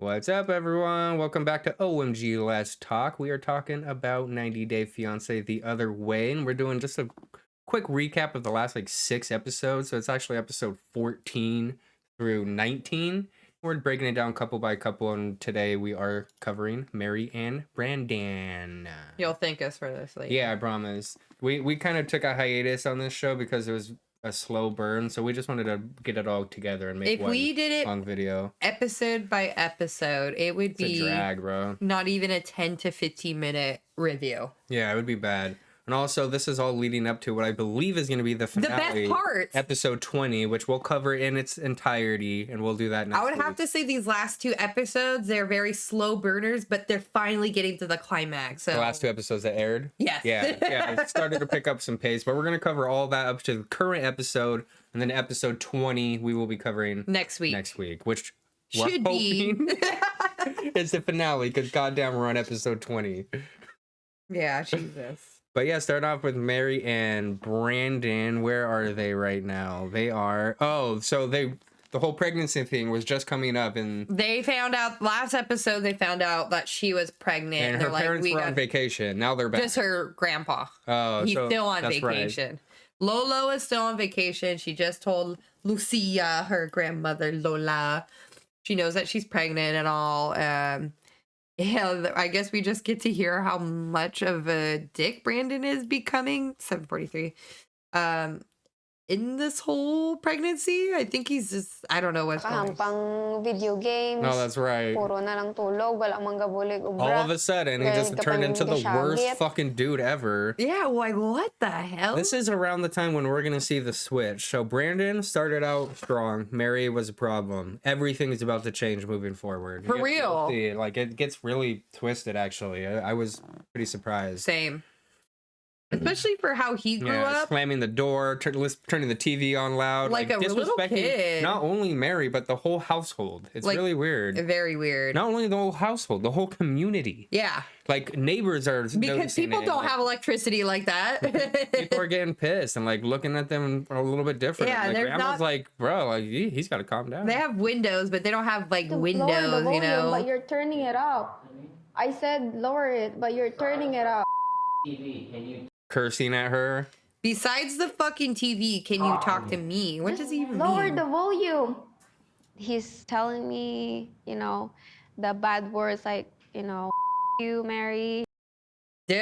What's up, everyone? Welcome back to OMG Let's Talk. We are talking about 90 Day Fiancé the other way, and we're doing just a quick recap of the last 6 episodes. So it's actually episode 14 through 19. We're breaking it down couple by couple, and today we are covering Mary and Brandan. You'll thank us for this later. Yeah, I promise. We kind of took a hiatus on this show because it was a slow burn, so we just wanted to get it all together and make If we did it long video episode by episode, it would It's be a drag, bro. not even a 10 to 15 minute review. Yeah, it would be bad. And also, this is all leading up to what I believe is going to be the finale, the best part, episode 20, which we'll cover in its entirety, and we'll do that next I would week. have to say these last two episodes, they're very slow burners, but they're finally getting to the climax. So The last two episodes that aired? yes. Yeah, it started to pick up some pace, but we're going to cover all that up to the current episode, and then episode 20 we will be covering next week, which should we're be hoping is the finale, because goddamn, we're on episode 20. Yeah, Jesus. But yeah, start off with Mary and Brandan. Where are they right now? They are... Oh, so the whole pregnancy thing was just coming up, and They found out last episode. They found out that she was pregnant, and her they're parents we were got on vacation. Now they're back. just her grandpa. Oh, He's so still on that's right. vacation. Lolo is still on vacation. She just told Lucia, her grandmother Lola, she knows that she's pregnant and all. Yeah, I guess we just get to hear how much of a dick Brandan is becoming. 7:43. In this whole pregnancy, I think he's just, I don't know what's going on. Pang video games. No, that's right. Puro na lang tulog, wala mang gabulig All ubra. of a sudden, he just Galing ka turned pang into the worst gasyagit. fucking dude ever. Yeah, like what the hell? This is around the time when we're gonna see the switch. So Brandan started out strong. Mary was a problem. Everything is about to change moving forward. For real. See it. Like, it gets really twisted. Actually, I was pretty surprised. Same. Especially for how he grew up. Slamming the door, turning the TV on loud, Like a little disrespecting kid. not only Mary but the whole household. It's Like, really weird. Very weird. Not only the whole household, the whole community. Yeah. Like, neighbors are Because noticing people it, don't like, have electricity like that. people are getting pissed and looking at them a little bit different. Yeah, like, there's grandma's not- like, bro, he's got to calm down. They have windows, but they don't have To lower the windows, volume, you know. but you're turning it up. I said lower it, but you're turning it up. Cursing at her. Besides the fucking TV, can you talk to me? What does he even Lower mean? the volume. He's telling me, the bad words like, you, Mary. Dude,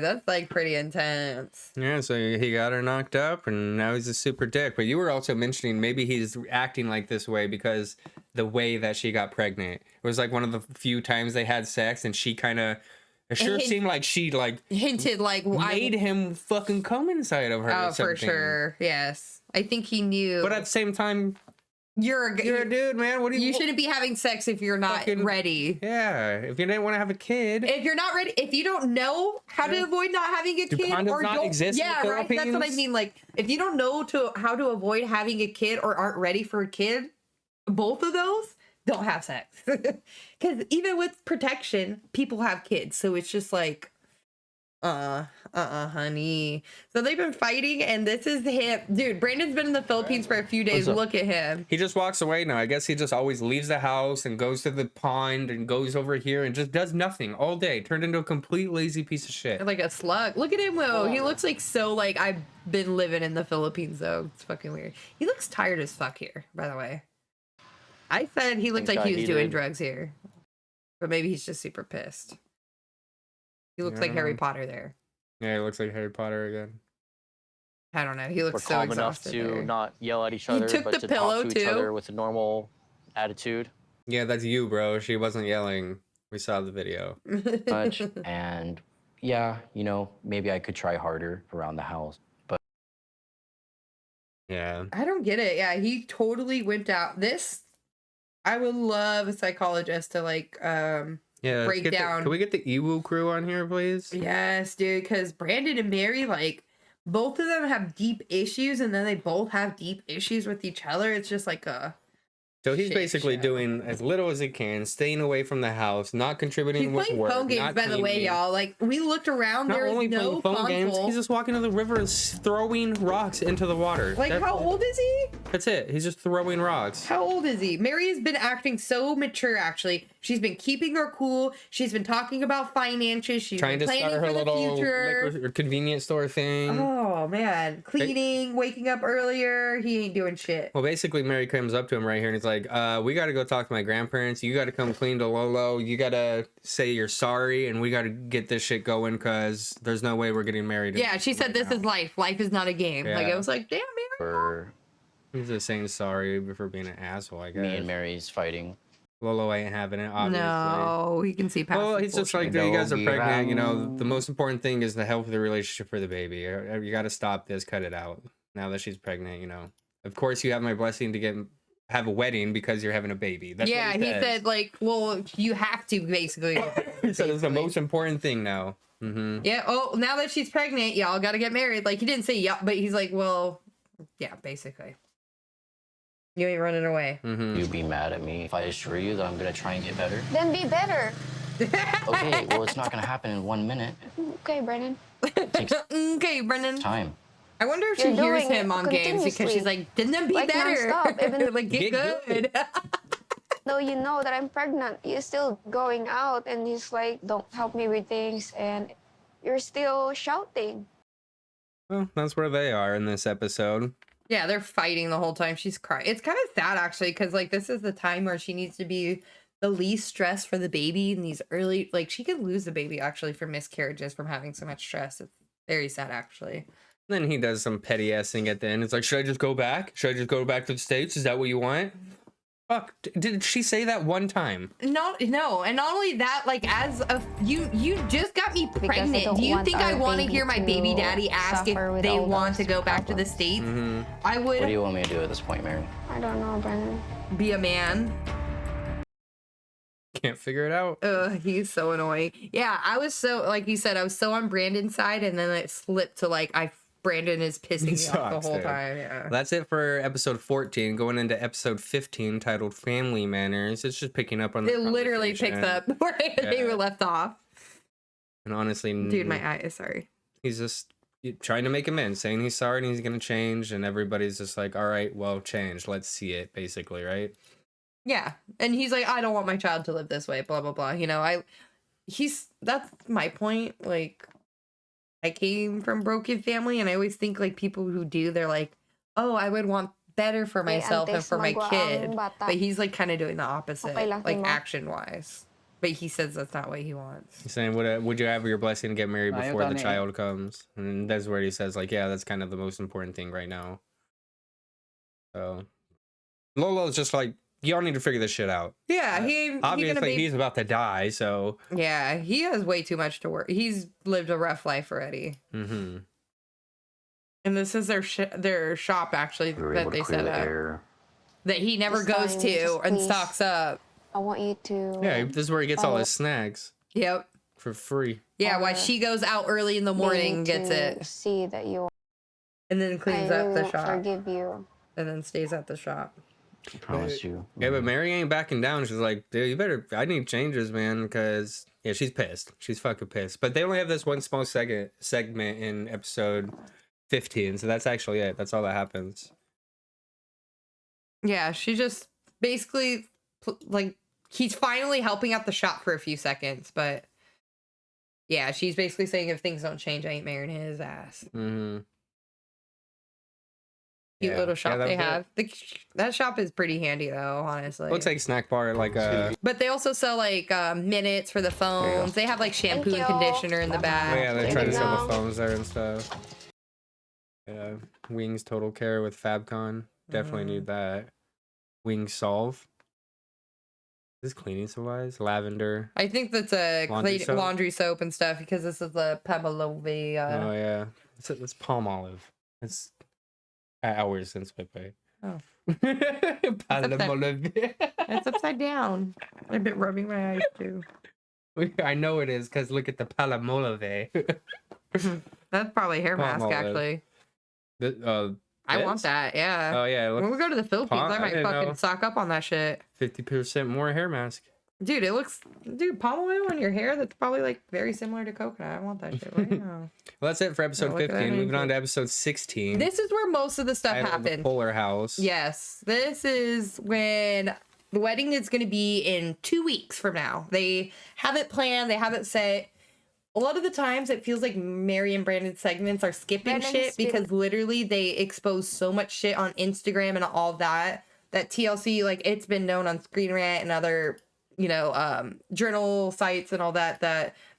that's pretty intense. Yeah, so he got her knocked up, and now he's a super dick. But you were also mentioning maybe he's acting like this way because the way that she got pregnant. It was one of the few times they had sex, and she kind of... It sure seemed like she Hinted made him fucking come inside of her. Oh, or something. for sure. Yes. I think he knew. But at the same time, you're a dude, man. What do you shouldn't be having sex if you're not ready. Yeah, if you didn't want to have a kid. If you're not ready, if you don't know how to avoid not having a Do kid, condoms or not don't, exist in the yeah, right. That's what I Philippines? mean. If you don't know how to avoid having a kid or aren't ready for a kid, both of those, don't have sex. Because even with protection, people have kids, so it's just honey. So they've been fighting, and this is him. Dude, Brandon's been in the Philippines for a few days. Look at him. He just walks away now. I guess he just always leaves the house and goes to the pond and goes over here and just does nothing all day. Turned into a complete lazy piece of shit. Like a slug. Look at him, though. He looks I've been living in the Philippines, though. It's fucking weird. He looks tired as fuck here, by the way. I said he looked like he was doing drugs here. But maybe he's just super pissed. He looks like Harry Potter there. Yeah, he looks like Harry Potter again. I don't know. He looks We're so calm exhausted enough to there. not yell at each He other, took but the to pillow, talk to each too. other with a normal attitude. Yeah, that's you, bro. She wasn't yelling. We saw the video. Much. And yeah, maybe I could try harder around the house. But Yeah. I don't get it. Yeah, he totally went out. I would love a psychologist to Yeah. break down. Can we get the Iwu crew on here, please? Yes, dude, because Brandon and Mary, both of them have deep issues, and then they both have deep issues with each other. It's just So he's shit basically show. doing as little as he can, staying away from the house, not contributing He's with playing work, phone games, not by the way, cleaning. y'all. Like, we looked around, Not there only is no playing phone games, console. he's just walking to the river and throwing rocks into the water. Like, how old is he? That's it. He's just throwing rocks. How old is he? Mary has been acting so mature, actually. She's been keeping her cool. She's been talking about finances. She's Trying been to planning start her for the little future. liquor or convenience store thing. Oh, man. Cleaning, waking up earlier. He ain't doing shit. Well, basically, Mary comes up to him right here and he's like, we got to go talk to my grandparents. You got to come clean to Lolo. You got to say you're sorry, and we got to get this shit going because there's no way we're getting married. Yeah, she said this is life. Life is not a game. Like, Yeah. I was like, damn, Mary. For He's just saying sorry for being an asshole, I guess. me and Mary's fighting. Lolo ain't having it, obviously. No, he can see past Well, the he's just bullshit. like, you guys are No, pregnant. You know, Iran. the most important thing is the health of the relationship for the baby. You got to stop this, cut it out. Now that she's pregnant, you know. Of course, you have my blessing to have a wedding because you're having a baby. That's yeah, what he says. said, like, well, you have to, basically. He said it's the basically. most important thing now. Mm-hmm. Yeah, oh, now that she's pregnant, y'all gotta get married. Like, he didn't say yeah, but he's like, well, yeah, basically. You ain't running away. Mm-hmm. You'd be mad at me if I assure you that I'm gonna try and get better. Then be better. Okay, well, it's not gonna happen in 1 minute. Okay, Brennan. It takes Okay, Brendan. time. I wonder if You're she hears doing him it on games because she's continuously. like, didn't be Like, better. nonstop, even- like, get good. Though you know that I'm pregnant, you're still going out and he's like, don't help me with things, and you're still shouting. Well, that's where they are in this episode. Yeah, they're fighting the whole time. She's crying. It's kind of sad, actually, because, like, this is the time where she needs to be the least stressed for the baby in these early, like, she could lose the baby, actually, from miscarriages from having so much stress. It's very sad, actually. Then he does some petty ass thing at the end. It's like, should I just go back? Should I just go back to the States? Is that what you want? Fuck, did she say that one time? No, and not only that, like, as a you just got me I pregnant. don't Do you want think I our want to baby hear my baby to daddy ask if suffer with they all want to those go back to the problems. States? Mm-hmm. I What do would you want me to do at this point, Mary? I don't know, Brennan. be a man. Can't figure it out. Ugh, he's so annoying. Yeah, I was so, like you said, I was so on Brandon's side, and then it slipped to, like, Brandon is pissing He me off sucks, the whole dude. time. Yeah. That's it for episode 14. Going into episode 15, titled Family Manners. It's just picking up on the It literally picks conversation. up where they Yeah. were left off. And honestly, Dude, my eye is sorry. he's just trying to make amends, saying he's sorry and he's going to change. And everybody's just like, all right, well, change. Let's see it, basically, right? Yeah. And he's like, I don't want my child to live this way, blah, blah, blah. You know, that's my point. Like, I came from broken family, and I always think, like, people who do, they're like, oh, I would want better for myself and for my kid. But he's, like, kind of doing the opposite, Okay lang, like, Timo. action-wise. But he says that's not what he wants. He's saying, would you have your blessing to get married Ayaw before the gani. child comes? And that's where he says, like, yeah, that's kind of the most important thing right now. So Lolo's just like, y'all need to figure this shit out. Yeah, he Obviously, gonna be, he's about to die, so. yeah, he has way too much to work. He's lived a rough life already. Mm-hmm. And this is their shop, actually, We were that able they to clear set the up. air. That he never This goes time, to just and please. stocks up. I want you to. Yeah, this is where he gets all Oh. his snacks Yep. for free. Yeah, why Or she goes out early in the morning and gets it. See that you. And then I cleans really up the won't shop. forgive you. And then stays at the shop. I promise you. Yeah, but Mary ain't backing down. She's like, dude, you better, I need changes, man, because, yeah, she's pissed. She's fucking pissed. But they only have this one small segment in episode 15, so that's actually it. That's all that happens. Yeah, she just basically, like, he's finally helping out the shop for a few seconds, but yeah, she's basically saying if things don't change, I ain't marrying his ass. Mm-hmm. Cute little shop they that was have. That shop is pretty handy, though, honestly. it. Looks like snack bar, like But they also sell, like, minutes for the phones. They have, like, shampoo and you. conditioner in the oh, back. yeah, they There try to you sell go. the phones there and stuff. Yeah, Wings Total Care with Fabcon. Definitely Mhm. need that. Wings Solve. This is cleaning supplies. Lavender. I think that's a Laundry laundry soap? soap and stuff because this is the Pamela. Oh yeah, it's palm olive. It's hours since my pay. Oh. Palm olive. It's upside down. I've been rubbing my eyes too. I know it is because look at the palm olive. That's probably hair Palm mask, olive. actually. I want This? that. Yeah. Oh yeah, it When we looks go to the Philippines, Palm- I I might didn't fucking know. stock up on that shit. 50% more hair mask. Dude, it looks, dude, palm oil in your hair, that's probably like very similar to coconut. I want that shit right now. Well, that's it for episode look at that 15. Moving on intake. to episode 16. This is where most of the stuff titled The happened. Fuller House. Yes, this is when the wedding is going to be in 2 weeks from now. They have it planned, they have it set. A lot of the times it feels like Mary and Brandon's segments are skipping Brandon shit is speaking- because literally they expose so much shit on Instagram and all that TLC, like, it's been known on Screen Rant and other, you know, journal sites and all that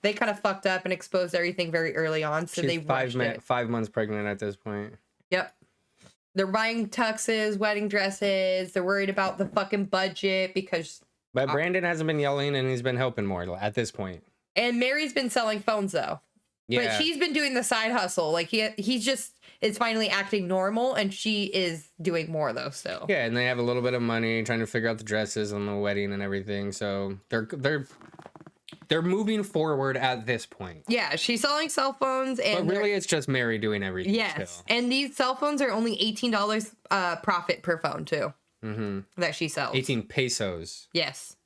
they kind of fucked up and exposed everything very early on. So She's they rushed it. 5 months pregnant at this point. Yep. They're buying tuxes, wedding dresses. They're worried about the fucking budget because. But Brandon hasn't been yelling and he's been helping more at this point. And Mary's been selling phones though. Yeah. But she's been doing the side hustle. Like he's just is finally acting normal, and she is doing more though still. Yeah, and they have a little bit of money trying to figure out the dresses and the wedding and everything. So they're moving forward at this point. Yeah, she's selling cell phones, and But really, it's just Mary doing everything. yes, Still. and these cell phones are only $18 profit per phone too. Mm-hmm. That she sells. 18 pesos, Yes.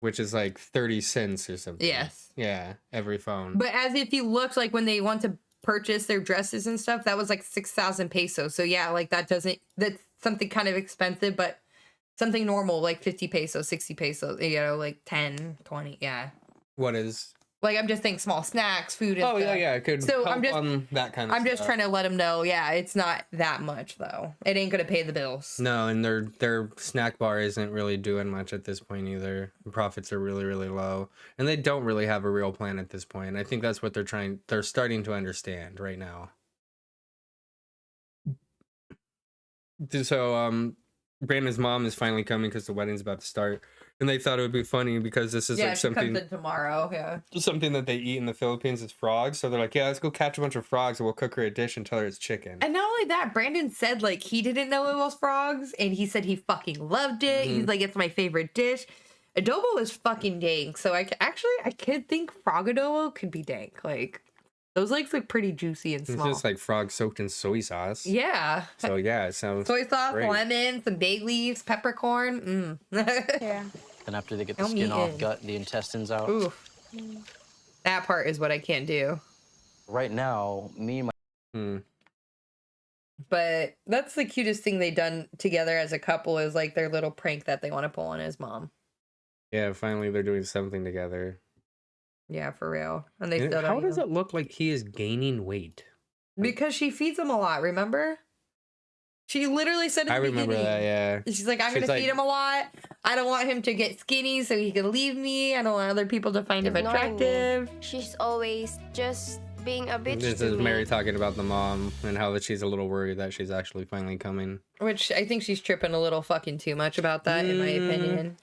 which is like 30 cents or something. Yes. Yeah, every phone. But as if you looked, like when they want to purchase their dresses and stuff, that was like 6,000 pesos. So yeah, like that's something kind of expensive, but something normal, like 50 pesos, 60 pesos, you know, like 10, 20. Yeah. What is? Like, I'm just thinking small snacks, food. And Oh, stuff. yeah. It could So help I'm just- on that kind of I'm just stuff. trying to let them know. Yeah, it's not that much though. It ain't gonna pay the bills. No, and their snack bar isn't really doing much at this point either. The profits are really, really low. And they don't really have a real plan at this point. I think that's what they're starting to understand right now. So, Brandon's mom is finally coming because the wedding's about to start. And they thought it would be funny because this is Yeah, like she comes something in tomorrow. Yeah. something that they eat in the Philippines is frogs. So they're like, yeah, let's go catch a bunch of frogs and we'll cook her a dish and tell her it's chicken. And not only that, Brandon said like he didn't know it was frogs, and he said he fucking loved it. He's like, it's my favorite dish. Adobo is fucking dank. So I could think frog adobo could be dank. Like those legs look pretty juicy and It's small. just like frog soaked in soy sauce. Yeah. So yeah, it sounds Soy sauce, great. lemon, some bay leaves, peppercorn. Yeah. And after they get the Count me skin off, in. gut the intestines out. Oof. That part is what I can't do. Right now, me and my Hmm. But that's the cutest thing they done together as a couple is like their little prank that they want to pull on his mom. Yeah, finally they're doing something together. Yeah, for real. And they And still don't how does know. it look like he is gaining weight? Because she feeds him a lot, remember? She literally said in I the remember beginning, that, yeah. she's like, I'm She's going to like- feed him a lot. I don't want him to get skinny so he can leave me. I don't want other people to find him Ignoring me. attractive. She's always just being a bitch This to is me. Mary talking about the mom and how that she's a little worried that she's actually finally coming. Which I think she's tripping a little fucking too much about that, in my opinion.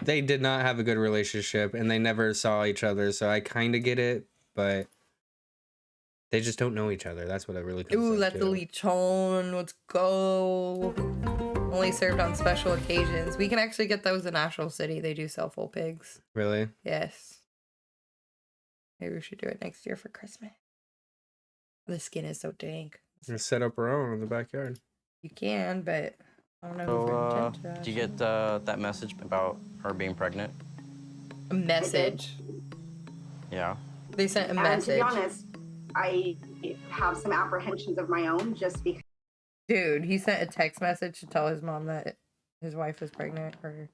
They did not have a good relationship and they never saw each other, so I kind of get it, but they just don't know each other. That's what it really comes Ooh, down that's to. the lechon. Let's go. Only served on special occasions. We can actually get those in National City. They do sell full pigs. Really? Yes. Maybe we should do it next year for Christmas. The skin is so dank. Just set up her own in the backyard. You can, but I don't know. So, who's gonna attend to that do you shit. get that message about her being pregnant? A message? Yeah. They sent a And to message. be honest, I have some apprehensions of my own just because Dude, he sent a text message to tell his mom that his wife is pregnant, or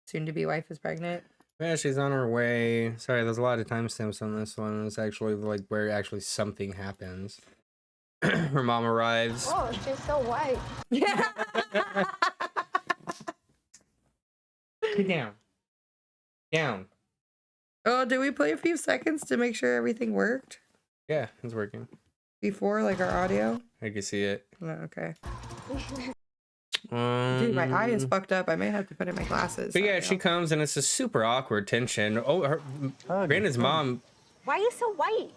soon to be wife is pregnant. Yeah, she's on her way. Sorry, there's a lot of timestamps on this one. It's actually like where actually something happens. Her mom arrives. Oh, she's so white. Yeah. Get down. Down. Oh, did we play a few seconds to make sure everything worked Yeah, it's working. before, like our audio? I can see it. No, okay. Dude, my eye is fucked up. I may have to put in my glasses. But yeah, Sorry, she y'all. comes and it's a super awkward tension. Oh, Brandon's mom, Why are you so white?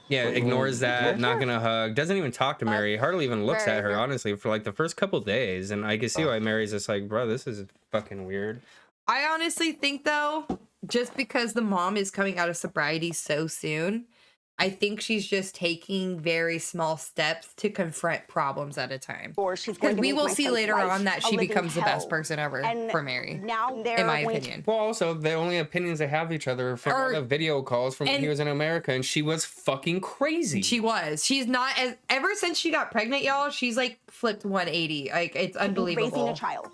yeah, ignores that, not gonna hug, doesn't even talk to Mary, hardly even looks at her, Very- honestly, for like the first couple days. And I can see why Mary's just like, bro, this is fucking weird. I honestly think though, just because the mom is coming out of sobriety so soon, I think she's just taking very small steps to confront problems at a time. Or she's Because going to we make will my see son's later life on that a she living becomes the best hell. person ever And for Mary, now they're in my going opinion. Well, also, the only opinions they have of each other are from all the video calls from when he and- was in America, and she was fucking crazy. She was. She's not as ever since she got pregnant, y'all. She's like flipped 180. Like it's unbelievable. raising a child.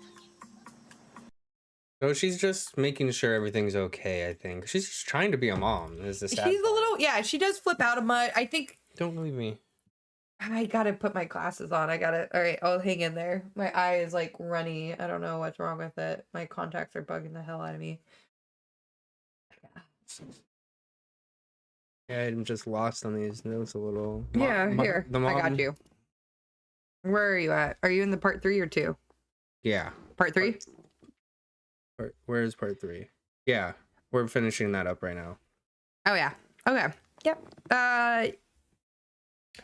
So she's just making sure everything's okay, I think. She's just trying to be a mom. Is the sad She's a part. little, yeah. She does flip out a much. I think Don't leave me. I gotta put my glasses on. All right, I'll hang in there. My eye is like runny. I don't know what's wrong with it. My contacts are bugging the hell out of me. Yeah, I'm just lost on these notes a little. Yeah, here. The I got mom- you. Where are you at? Are you in the part 3 or 2? Yeah. Part 3? Where's part 3? Yeah, we're finishing that up right now. Oh yeah. Okay. Yep.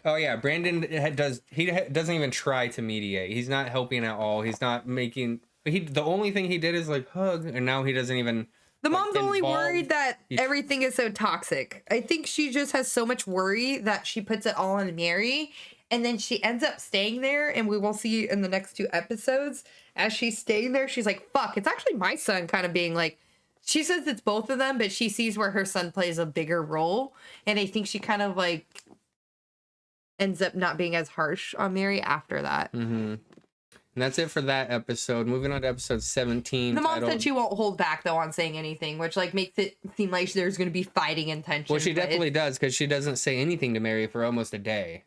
Oh yeah, Brandon doesn't even try to mediate. He's not helping at all. He's not making. The only thing he did is like hug, and now he doesn't even. The mom's only involved. worried that He's- everything is so toxic. I think she just has so much worry that she puts it all on Mary, and then she ends up staying there. And we will see in the next 2 episodes as she's staying there, she's like, "Fuck, it's actually my son." Kind of being like, she says it's both of them, but she sees where her son plays a bigger role, and I think she kind of like ends up not being as harsh on Mary after that. Mm-hmm. And that's it for that episode. Moving on to episode 17. The mom titled- said she won't hold back though on saying anything, which like makes it seem like there's going to be fighting intention. Well, she but definitely it's- does, because she doesn't say anything to Mary for almost a day.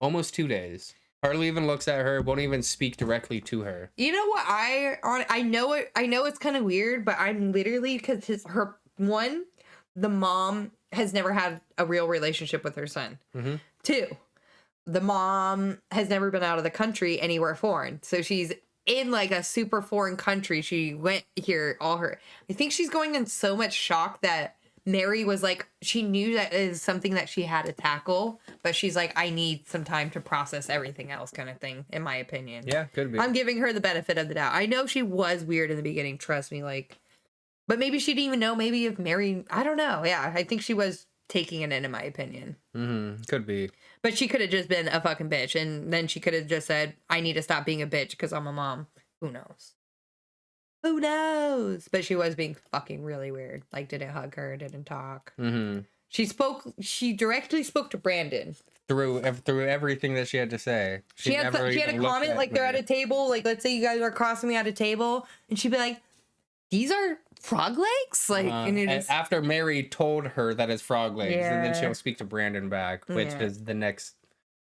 Almost 2 days. Hardly even looks at her, won't even speak directly to her. You know what? I know it. I know it's kind of weird, but I'm literally because the mom has never had a real relationship with her son. Mm-hmm. 2, the mom has never been out of the country anywhere foreign, so she's in like a super foreign country. She went here I think she's going in so much shock that Mary was like, she knew that is something that she had to tackle, but she's like, I need some time to process everything else, kind of thing, in my opinion. Yeah, could be. I'm giving her the benefit of the doubt. I know she was weird in the beginning, trust me, like, but maybe she didn't even know, maybe if Mary, I don't know. Yeah, I think she was taking it in my opinion. Mm-hmm. Could be. But she could have just been a fucking bitch, and then she could have just said, I need to stop being a bitch because I'm a mom. Who knows? Who knows? But she was being fucking really weird. Like, didn't hug her, didn't talk. Mm-hmm. She directly spoke to Brandon. Through everything that she had to say. She had a even looked comment, at like they're at Mary. a table, like let's say you guys are crossing me at a table, and she'd be like, these are frog legs? Like, and you And just, after Mary told her that it's frog legs, and then Yeah. she'll speak to Brandon back, which Yeah. is the next.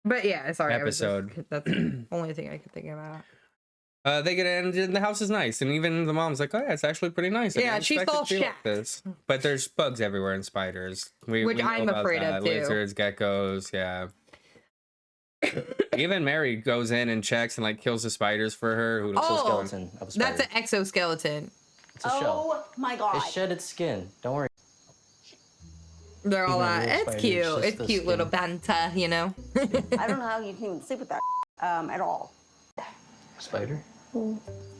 but yeah, sorry. episode. That's the only thing I could think about. They get in, and the house is nice, and even the mom's like, "Oh yeah, it's actually pretty nice." I Yeah, didn't she's expect it all to be like shacked. this. But there's bugs everywhere and spiders, Which know I'm about afraid of, that. too. Lizards, geckos, yeah. Even Mary goes in and checks and like kills the spiders for her. Who Oh, Skeleton of a spider. That's an exoskeleton. It's a shell. Oh my god. It shed its skin. Don't worry. They're all Even a real it's spider, cute. it's just It's the cute little skin. banter, you know? I don't know how you can even sleep with that at all. Spider?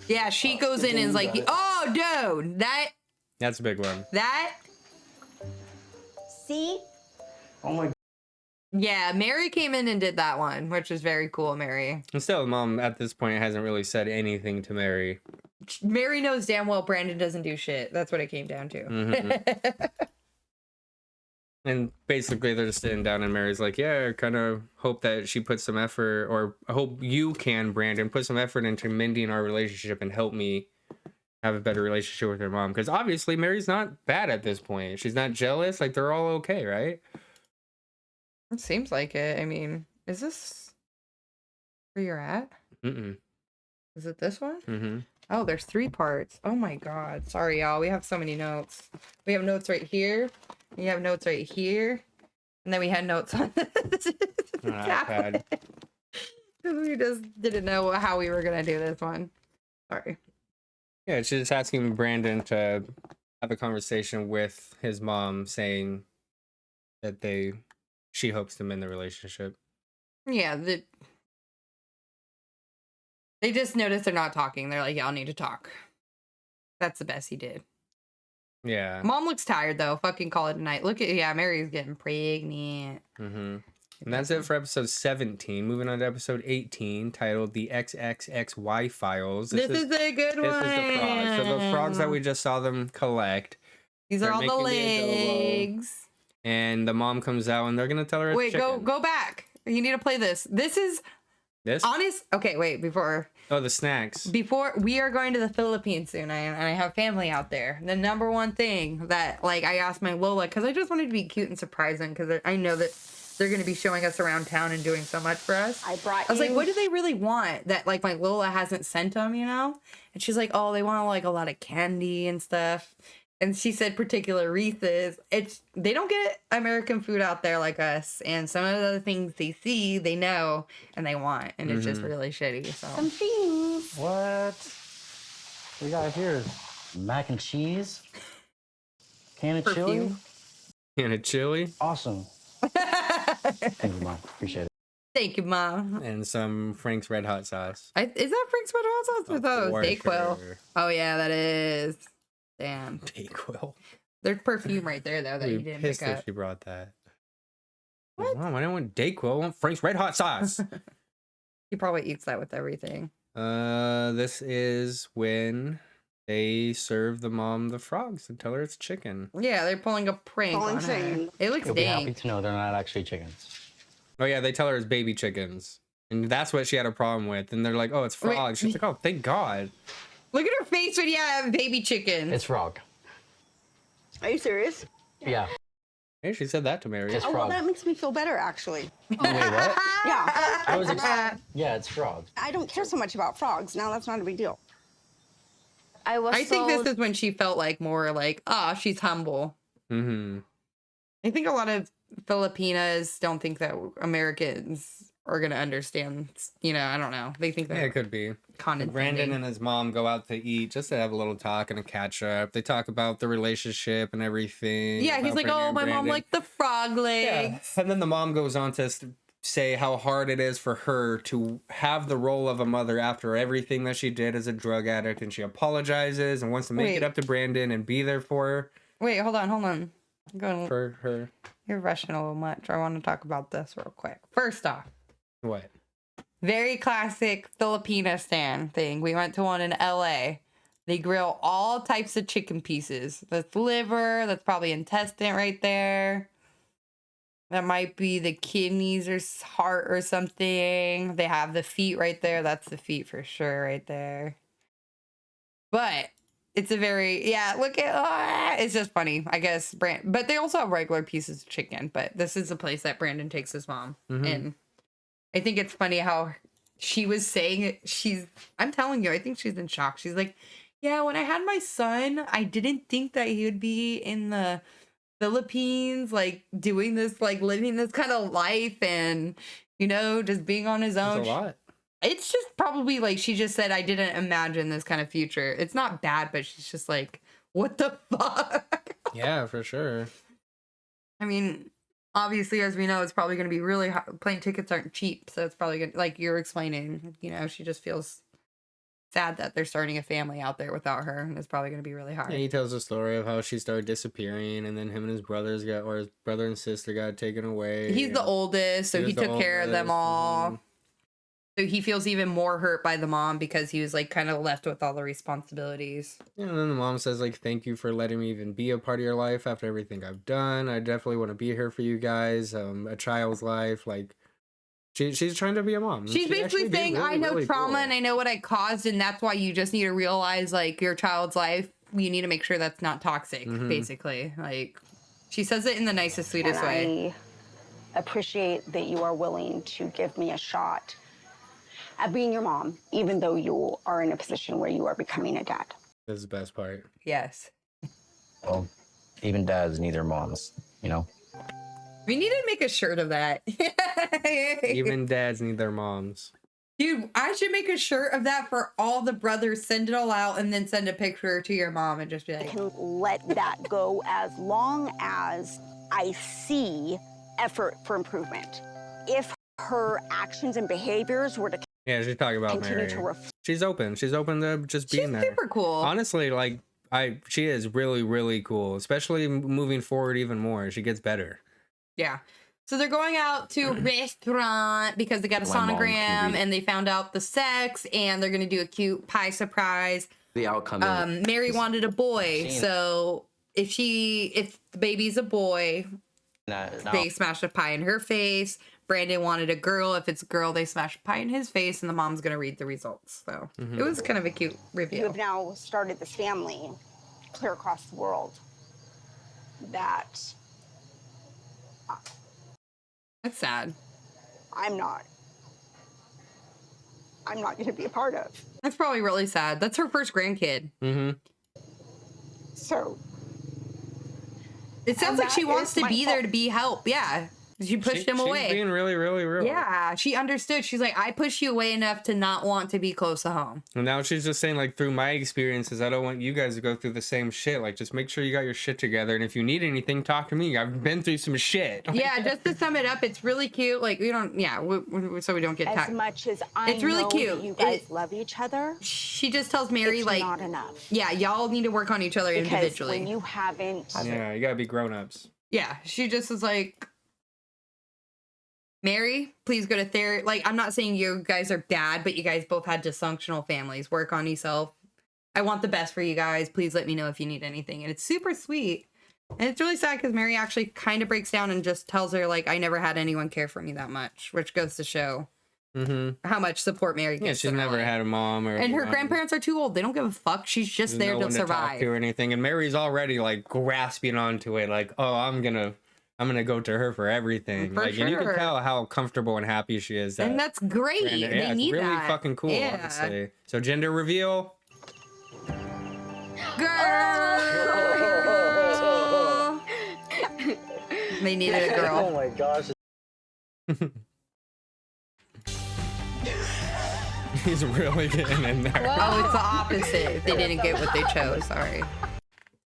Yeah, she goes in and is like, oh, dude, That's a big one. that. See? Oh my. Yeah, Mary came in and did that one, which is very cool, Mary. And still, mom at this point hasn't really said anything to Mary. Mary knows damn well Brandon doesn't do shit. That's what it came down to. Mhm. And basically, they're just sitting down, and Mary's like, "Yeah, I kind of hope that she puts some effort, or I hope you can, Brandon, put some effort into mending our relationship and help me have a better relationship with her mom. Because obviously, Mary's not bad at this point. She's not jealous. Like they're all okay, right? It seems like it. I mean, is this where you're at? Mm-mm. Is it this one? Mm-hmm. Oh, there's 3 parts. Oh my god. Sorry, y'all. We have so many notes. We have notes right here. We have notes right here. And then we had notes on the iPad. We just didn't know how we were going to do this one. Sorry. Yeah, she's just asking Brandon to have a conversation with his mom, saying that she hopes to mend the relationship. Yeah, they just noticed they're not talking. They're like, y'all need to talk. That's the best he did. Yeah. Mom looks tired though. Fucking call it a night. Look at Mary's getting pregnant. Mm-hmm. And that's it for episode 17. Moving on to episode 18, titled The XXXY Files. This is a good one. This is the frogs. So the frogs that we just saw them collect. These are they're all the making the adobo. legs. And the mom comes out and they're gonna tell her it's Wait, chicken. go back. You need to play this. This is This? honest. Okay, wait, before Oh, the snacks. we are going to the Philippines soon, and I have family out there. The number one thing that like I asked my Lola, because I just wanted to be cute and surprising, because I know that they're going to be showing us around town and doing so much for us. I brought I was like, you- what do they really want that like my Lola hasn't sent them, you know? And she's like, oh, they want like a lot of candy and stuff. And she said particular Reese's. They don't get American food out there like us, and some of the other things they see, they know, and they want, and it's just really shitty. So some things. What we got here is mac and cheese, can of chili. Perfume. And a chili. Awesome. Thank you, Mom. Appreciate it. Thank you, Mom. And some Frank's Red Hot sauce. Is that Frank's Red Hot Sauce or those? For Dayquil. sure. Oh yeah, that is. Damn. Dayquil. There's perfume right there though that you I'd be didn't pissed pick up. if she brought that. What? Mom, I don't want Dayquil. I want Frank's Red Hot sauce. He probably eats that with everything. This is when they serve the mom the frogs and tell her it's chicken. Yeah, they're pulling a prank Pulling on her. shame. It looks You'll be happy dank. to know they're not actually chickens. Oh yeah, they tell her it's baby chickens. And that's what she had a problem with. And they're like, oh, it's Wait. frogs. She's like, oh, thank God. Look at her face when you have baby chickens. It's frog. Are you serious? Yeah. Hey, she said that to Mary. It's Oh, well, frog. that makes me feel better, actually. Wait, what? Yeah. I was yeah, it's frog. I don't care so much about frogs. Now that's not a big deal. I was I think told, this is when she felt like more like, oh, she's humble. Mm-hmm. I think a lot of Filipinas don't think that Americans are gonna understand. You know, I don't know. They think Yeah, that it could be. condescending. Brandon and his mom go out to eat just to have a little talk and a catch up. They talk about the relationship and everything. Yeah, he's about like, Brandon oh, and my mom Brandon. liked the frog Yeah. legs. And then the mom goes on to say how hard it is for her to have the role of a mother after everything that she did as a drug addict, and she apologizes and wants to make Wait. it up to Brandon and be there for her. Wait, hold on. I'm going. For her. You're rushing a little much. I want to talk about this real quick. First off, What? very classic Filipina stand thing. We went to one in LA. They grill all types of chicken pieces. That's liver. That's probably intestine right there. That might be the kidneys or heart or something. They have the feet right there. That's the feet for sure right there. But it's a very, look at, it's just funny, I guess. But they also have regular pieces of chicken. But this is the place that Brandon takes his mom. Mhm. And I think it's funny how she was saying it. I'm telling you, I think she's in shock. She's like, yeah, when I had my son, I didn't think that he would be in the Philippines, like doing this, like living this kind of life and, you know, just being on his own. That's a lot. It's just probably like she just said, I didn't imagine this kind of future. It's not bad, but she's just like, what the fuck? Yeah, for sure. I mean, obviously, as we know, it's probably going to be really hard. Plane tickets aren't cheap. So it's probably going to, like you're explaining, you know, she just feels sad that they're starting a family out there without her. And it's probably going to be really hard. Yeah, he tells the story of how she started disappearing, and then him and his brothers or his brother and sister got taken away. He's the oldest, so He he was the took care of them oldest, all. mhm. So he feels even more hurt by the mom because he was like kind of left with all the responsibilities. Yeah, and then the mom says, like, thank you for letting me even be a part of your life after everything I've done. I definitely want to be here for you guys. A child's life. Like, she's trying to be a mom. She's She basically actually did saying, really, I know really trauma cool. and I know what I caused, and that's why you just need to realize, like, your child's life, you need to make sure that's not toxic, Mhm. basically. Like, she says it in the nicest, sweetest And way. I appreciate that you are willing to give me a shot at being your mom, even though you are in a position where you are becoming a dad. That's the best part. Yes. Well, even dads need their moms, you know? We need to make a shirt of that. Even dads need their moms. Dude, I should make a shirt of that for all the brothers. Send it all out and then send a picture to your mom and just be I like, can let that go as long as I see effort for improvement. If her actions and behaviors were to Yeah, she's talking about continue Mary. to reflect She's open. She's open to just she's being there. super cool. Honestly, like, She is really, really cool, especially moving forward even more. She gets better. Yeah. So they're going out to a restaurant because they got a My mom can sonogram read. and they found out the sex and they're going to do a cute pie surprise. The outcome is Mary wanted a boy. Shane. So if the baby's a boy, they smash a pie in her face. Brandon wanted a girl. If it's a girl, they smash a pie in his face and the mom's going to read the results. So it was kind of a cute You reveal. have now started this family clear across the world that That's sad. I'm not going to be a part of. That's probably really sad. That's her first grandkid. Mm-hmm. So It sounds And like she that wants is to my be there to fault. be help. Yeah. She pushed him away. She's being really, really real. Yeah, she understood. She's like, I pushed you away enough to not want to be close to home. And now she's just saying, like, through my experiences, I don't want you guys to go through the same shit. Like, just make sure you got your shit together. And if you need anything, talk to me. I've been through some shit. Yeah, just to sum it up, it's really cute. Like, we don't, so we don't get as tagged. much as I It's really know cute. that you guys love each other, She just tells Mary, it's like, not enough. yeah, y'all need to work on each other Because individually. when you haven't, Yeah, you gotta be grown-ups. Yeah, she just is like, Mary, please go to therapy. Like, I'm not saying you guys are bad, but you guys both had dysfunctional families. Work on yourself. I want the best for you guys. Please let me know if you need anything. And it's super sweet. And it's really sad because Mary actually kind of breaks down and just tells her, like, I never had anyone care for me that much, which goes to show how much support Mary gets. Yeah, she's in her never life. had a mom or. And her grandparents are too old. They don't give a fuck. She's just There's there no to one to talk survive. to or anything. And Mary's already like grasping onto it, like, oh, I'm gonna go to her for everything. For like, and you can sure. tell how comfortable and happy she is. And that's great. Brandon- They yeah, it's need really that. fucking cool, Yeah. honestly. So gender reveal. Girl. They needed a girl. Oh my gosh. He's really getting in there. Oh, it's the opposite. They didn't get what they chose. Sorry.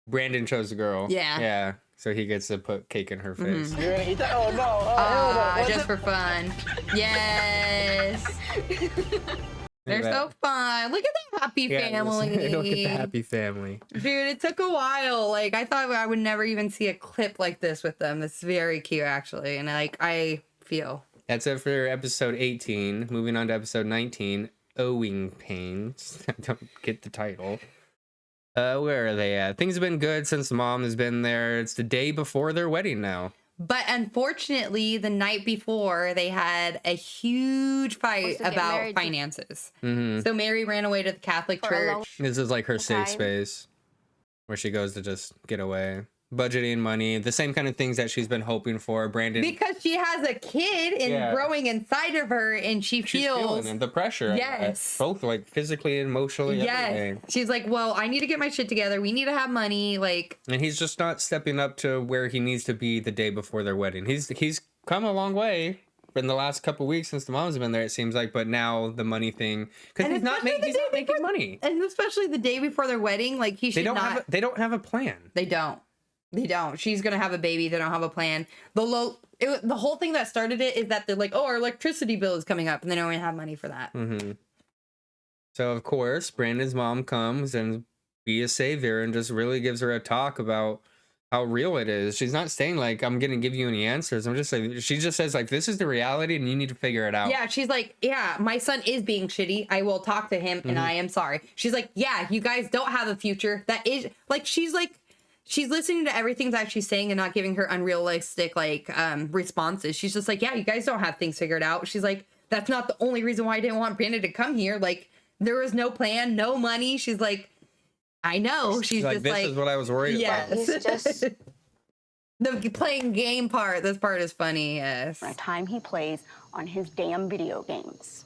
Brandon chose a girl. Yeah. Yeah. So he gets to put cake in her face. You're gonna eat that? Oh no. Oh, hell no. What's Just it? for fun. Yes. They're so fun. Look at the happy family. Look at the happy family. Dude, it took a while. Like, I thought I would never even see a clip like this with them. It's very cute, actually. And, like, I feel. That's it for episode 18. Moving on to episode 19. Owing Pains. I don't get the title. Where are they at? Things have been good since mom has been there. It's the day before their wedding now. But unfortunately, the night before, they had a huge fight Supposed to get about married. finances. Mm-hmm. So Mary ran away to the Catholic For a long- Church. This is like her safe time. space where she goes to just get away. Budgeting money, the same kind of things that she's been hoping for. Brandon, Because she has a kid and Yeah. growing inside of her, and she's she's feels. feeling it, the pressure. Yes. Both like physically and emotionally. Yes. Everything. She's like, well, I need to get my shit together. We need to have money. Like, And he's just not stepping up to where he needs to be the day before their wedding. He's come a long way in the last couple weeks since the mom's been there, it seems like, but now the money thing, because And he's not especially the day making before- money. and especially the day before their wedding, like he They should don't not. they don't have a plan. They don't. They don't. She's gonna have a baby. They don't have a plan. The whole thing that started it is that they're like, oh, our electricity bill is coming up, and they don't even have money for that. Mm-hmm. So of course, Brandon's mom comes and be a savior and just really gives her a talk about how real it is. She's not saying like, I'm gonna give you any answers. I'm just saying, she just says like, this is the reality and you need to figure it out. Yeah, she's like, yeah, my son is being shitty. I will talk to him, and I am sorry. She's like, yeah, you guys don't have a future. That is like, she's listening to everything that she's saying and not giving her unrealistic like responses. She's just like, yeah, you guys don't have things figured out. She's like, that's not the only reason why I didn't want Brandon to come here. Like, there was no plan, no money. She's like, I know. She's like, just this like, is what I was worried about. yes. He's just The playing game part. This part is funny. Yes. the time he plays on his damn video games.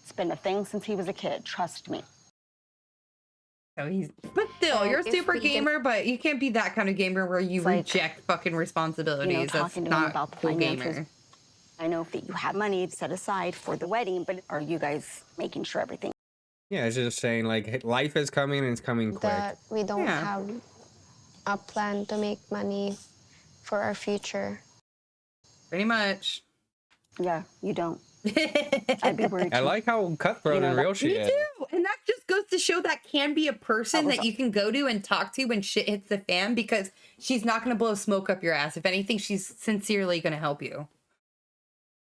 It's been a thing since he was a kid, trust me. So but still, you're a if super we can- gamer, but you can't be that kind of gamer where you It's like, reject fucking responsibilities. That's talking to him not about the cool finances. gamer. I know that you have money set aside for the wedding, but are you guys making sure everything Yeah, it's just saying like, hey, life is coming and it's coming quick. that we don't Yeah. have a plan to make money for our future. Pretty much. Yeah, you don't. I'd be worried I too. like how cutthroat You know, and real she Me is. too. And that just goes to show that can be a person that you can go to and talk to when shit hits the fan, because she's not going to blow smoke up your ass. If anything, she's sincerely going to help you.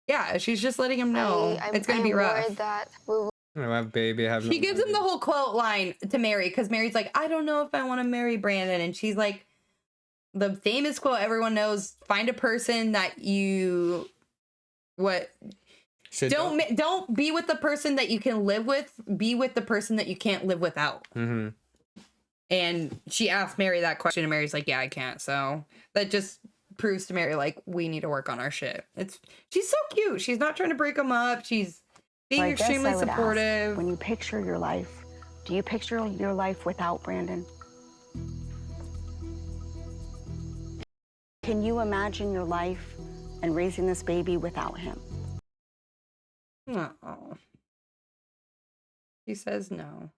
Yeah, she's just letting him know it's going to be rough. Worried that we will I have baby. I have She no gives him baby. the whole quote line to Mary, because Mary's like, I don't know if I want to marry Brandon. And she's like, the famous quote everyone knows, find a person that you, Should don't be with the person that you can live with, be with the person that you can't live without. Mm-hmm. And she asked Mary that question, and Mary's like, yeah, I can't. So that just proves to Mary, like, we need to work on our shit. She's so cute. She's not trying to break them up. She's being So I guess extremely I would ask, supportive. when you picture your life, do you picture your life without Brandon? Can you imagine your life and raising this baby without him? Oh. She says no.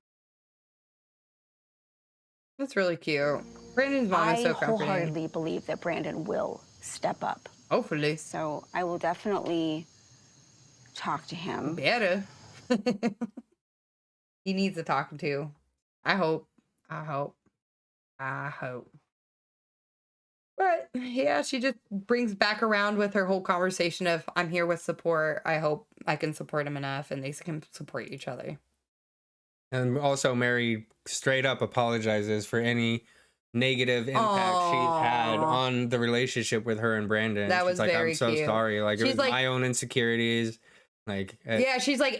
That's really cute. Brandon's mom is I so comforting. wholeheartedly believe that Brandon will step up. Hopefully. So I will definitely talk to him. Better. He needs a talking to. I hope. But yeah, she just brings back around with her whole conversation of, I'm here with support. I hope I can support him enough and they can support each other. And also, Mary straight up apologizes for any negative impact she's had on the relationship with her and Brandon. That was she's like, very I'm so cute. sorry. Like, it She's was like- my own insecurities. Like, Yeah, she's like,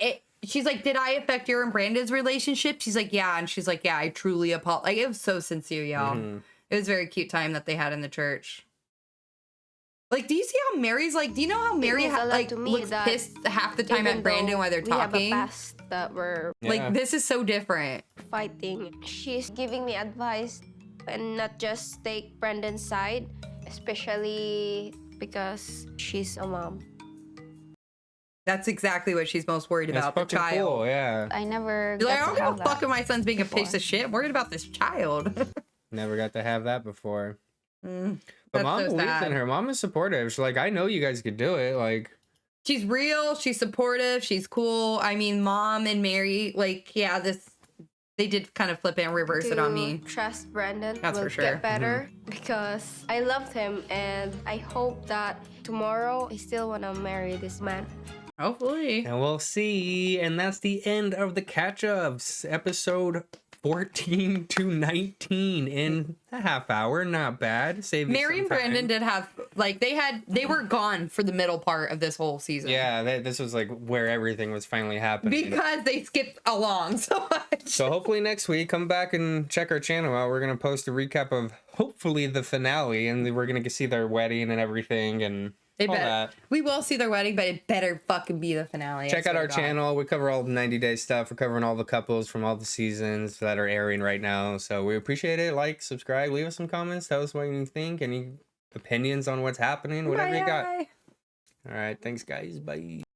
did I affect your and Brandon's relationship? She's like, yeah. And she's like, yeah, I truly apologize. Like, it was so sincere, y'all. Mhm. It was a very cute time that they had in the church. Like, do you see how Mary's like, do you know how Mary means a lot like to me looks that pissed half the time even at Brandon though while they're we have a talking? past that we're Yeah. Like, this is so different. fighting. She's giving me advice and not just take Brandon's side, especially because she's a mom. That's exactly what she's most worried It's about, the fucking child. cool, yeah. I never She's like, I got don't to give a have fuck that. if my son's being a piece before. of shit. I'm worried about this child. Never got to have that before. But That's mom so believes sad. in her. Mom is supportive. She's like, I know you guys could do it. Like, She's real. She's supportive. She's cool. I mean, Mom and Mary, like, yeah, they did kind of flip it and reverse it on me. Trust Brandon That's will for sure. Mm-hmm. get better because I loved him and I hope that tomorrow I still want to marry this man. Hopefully. and we'll see. And that's the end of the catch-ups. Episode 14 to 19 in a half hour. Not bad. Save you Mary some and Brandon time. did have, like, they were gone for the middle part of this whole season. Yeah, this was like where everything was finally happening. Because they skipped along so much. So hopefully next week, come back and check our channel out. We're going to post a recap of hopefully the finale, and we're going to see their wedding and everything and all that. We will see their wedding, but it better fucking be the finale. I Check out swear our to God. channel. We cover all the 90-day stuff. We're covering all the couples from all the seasons that are airing right now. So we appreciate it. Like, subscribe, leave us some comments. Tell us what you think. Any opinions on what's happening, whatever you got. Bye. All right. Thanks, guys. Bye.